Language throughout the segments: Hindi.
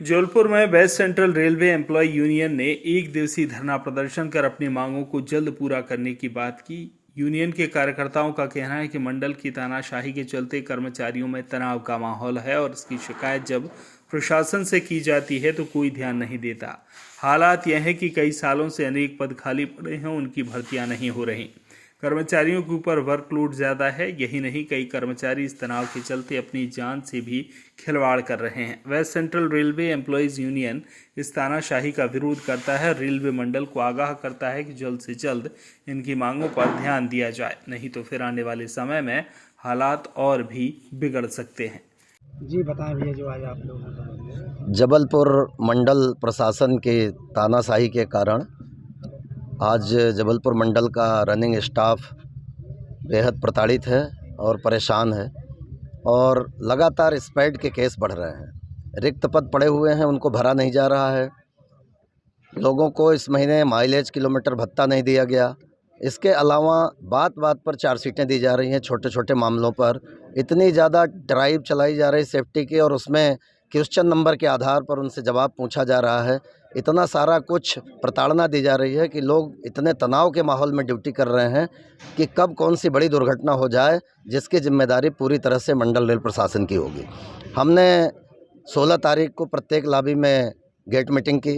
जबलपुर में West Central Railway Employ Union ने एक दिवसीय धरना प्रदर्शन कर अपनी मांगों को जल्द पूरा करने की बात की। यूनियन के कार्यकर्ताओं का कहना है कि मंडल की तानाशाही के चलते कर्मचारियों में तनाव का माहौल है और इसकी शिकायत जब प्रशासन से की जाती है तो कोई ध्यान नहीं देता। हालात यह है कि कई सालों से अनेक पद खाली पड़े हैं, उनकी भर्तियां नहीं हो रही। कर्मचारियों के ऊपर वर्कलोड ज़्यादा है। यही नहीं, कई कर्मचारी इस तनाव के चलते अपनी जान से भी खिलवाड़ कर रहे हैं। West Central Railway Employees Union इस तानाशाही का विरोध करता है। रेलवे मंडल को आगाह करता है कि जल्द से जल्द इनकी मांगों पर ध्यान दिया जाए, नहीं तो फिर आने वाले समय में हालात और भी बिगड़ सकते हैं। जी बताएं भैया, जो आज आप लोग जबलपुर मंडल प्रशासन के तानाशाही के कारण आज जबलपुर मंडल का रनिंग स्टाफ बेहद प्रताड़ित है और परेशान है और लगातार स्पैड के केस बढ़ रहे हैं। रिक्त पद पड़े हुए हैं, उनको भरा नहीं जा रहा है। लोगों को इस महीने माइलेज किलोमीटर भत्ता नहीं दिया गया। इसके अलावा बात बात पर 4 सीटें दी जा रही हैं। छोटे छोटे मामलों पर इतनी ज़्यादा ड्राइव चलाई जा रही सेफ्टी की, और उसमें क्वेश्चन नंबर के आधार पर उनसे जवाब पूछा जा रहा है। इतना सारा कुछ प्रताड़ना दी जा रही है कि लोग इतने तनाव के माहौल में ड्यूटी कर रहे हैं कि कब कौन सी बड़ी दुर्घटना हो जाए, जिसकी जिम्मेदारी पूरी तरह से मंडल रेल प्रशासन की होगी। हमने 16 तारीख को प्रत्येक लॉबी में गेट मीटिंग की,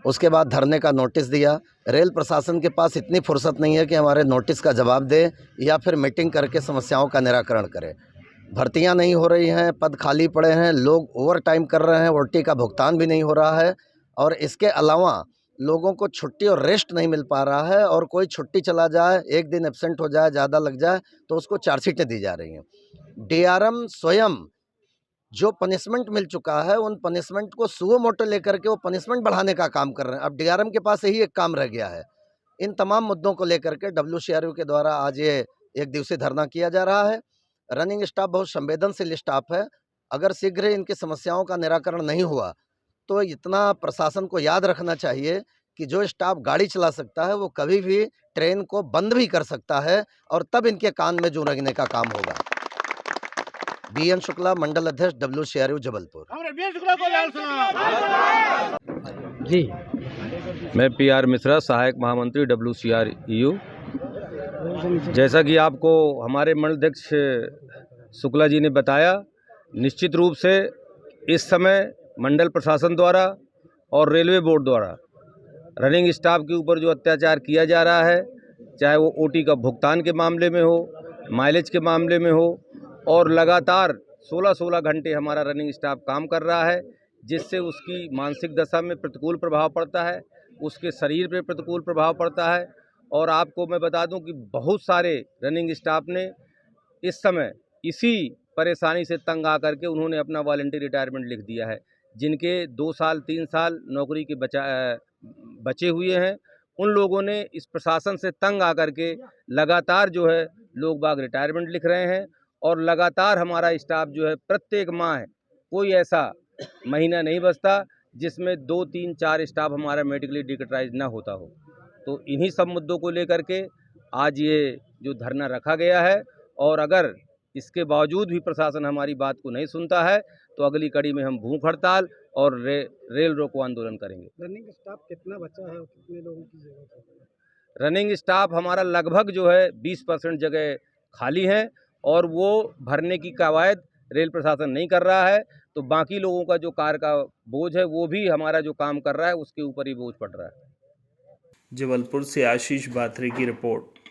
उसके बाद धरने का नोटिस दिया। रेल प्रशासन के पास इतनी फुर्सत नहीं है कि हमारे नोटिस का जवाब दे या फिर मीटिंग करके समस्याओं का निराकरण करे। भर्तियां नहीं हो रही हैं, पद खाली पड़े हैं, लोग ओवर टाइम कर रहे हैं, ओटी का भुगतान भी नहीं हो रहा है, और इसके अलावा लोगों को छुट्टी और रेस्ट नहीं मिल पा रहा है। और कोई छुट्टी चला जाए, एक दिन एब्सेंट हो जाए, ज़्यादा लग जाए, तो उसको 4 सीटें दी जा रही हैं। डीआरएम स्वयं जो पनिशमेंट मिल चुका है, उन पनिशमेंट को सुओ मोटो लेकर के वो पनिशमेंट बढ़ाने का काम कर रहे हैं। अब डीआरएम के पास यही एक काम रह गया है। इन तमाम मुद्दों को लेकर के WCRU के द्वारा आज ये एक दिवसीय धरना किया जा रहा है। रनिंग स्टाफ बहुत संवेदनशील स्टाफ है। अगर शीघ्र ही इनकी समस्याओं का निराकरण नहीं हुआ तो इतना प्रशासन को याद रखना चाहिए कि जो स्टाफ गाड़ी चला सकता है वो कभी भी ट्रेन को बंद भी कर सकता है, और तब इनके कान में जूं लगने का काम होगा। BN शुक्ला, मंडल अध्यक्ष, WCRU जबलपुर। जी मैं PR मिश्रा, सहायक महामंत्री WCRU। जैसा कि आपको हमारे मंडल अध्यक्ष शुक्ला जी ने बताया, निश्चित रूप से इस समय मंडल प्रशासन द्वारा और रेलवे बोर्ड द्वारा रनिंग स्टाफ के ऊपर जो अत्याचार किया जा रहा है, चाहे वो OT का भुगतान के मामले में हो, माइलेज के मामले में हो, और लगातार 16-16 घंटे हमारा रनिंग स्टाफ काम कर रहा है, जिससे उसकी मानसिक दशा में प्रतिकूल प्रभाव पड़ता है, उसके शरीर पे प्रतिकूल प्रभाव पड़ता है। और आपको मैं बता दूं कि बहुत सारे रनिंग स्टाफ ने इस समय इसी परेशानी से तंग आकर के उन्होंने अपना वॉलंटरी रिटायरमेंट लिख दिया है। जिनके 2 साल 3 साल नौकरी के बचे हुए हैं, उन लोगों ने इस प्रशासन से तंग आकर के लगातार जो है लोग बाग रिटायरमेंट लिख रहे हैं। और लगातार हमारा स्टाफ जो है प्रत्येक माह कोई ऐसा महीना नहीं बचता जिसमें 2, 3, 4 स्टाफ हमारा मेडिकली डिकटाइज ना होता हो। तो इन्हीं सब मुद्दों को लेकर के आज ये जो धरना रखा गया है, और अगर इसके बावजूद भी प्रशासन हमारी बात को नहीं सुनता है तो अगली कड़ी में हम भूख हड़ताल और रेल रोको आंदोलन करेंगे। रनिंग स्टाफ कितना बचा है और कितने लोगों की जरूरत है? रनिंग स्टाफ हमारा लगभग जो है 20% जगह खाली है, और वो भरने की कवायद रेल प्रशासन नहीं कर रहा है। तो बाकी लोगों का जो कार्य का बोझ है, वो भी हमारा जो काम कर रहा है उसके ऊपर ही बोझ पड़ रहा है। जबलपुर से आशीष बात्रे की रिपोर्ट।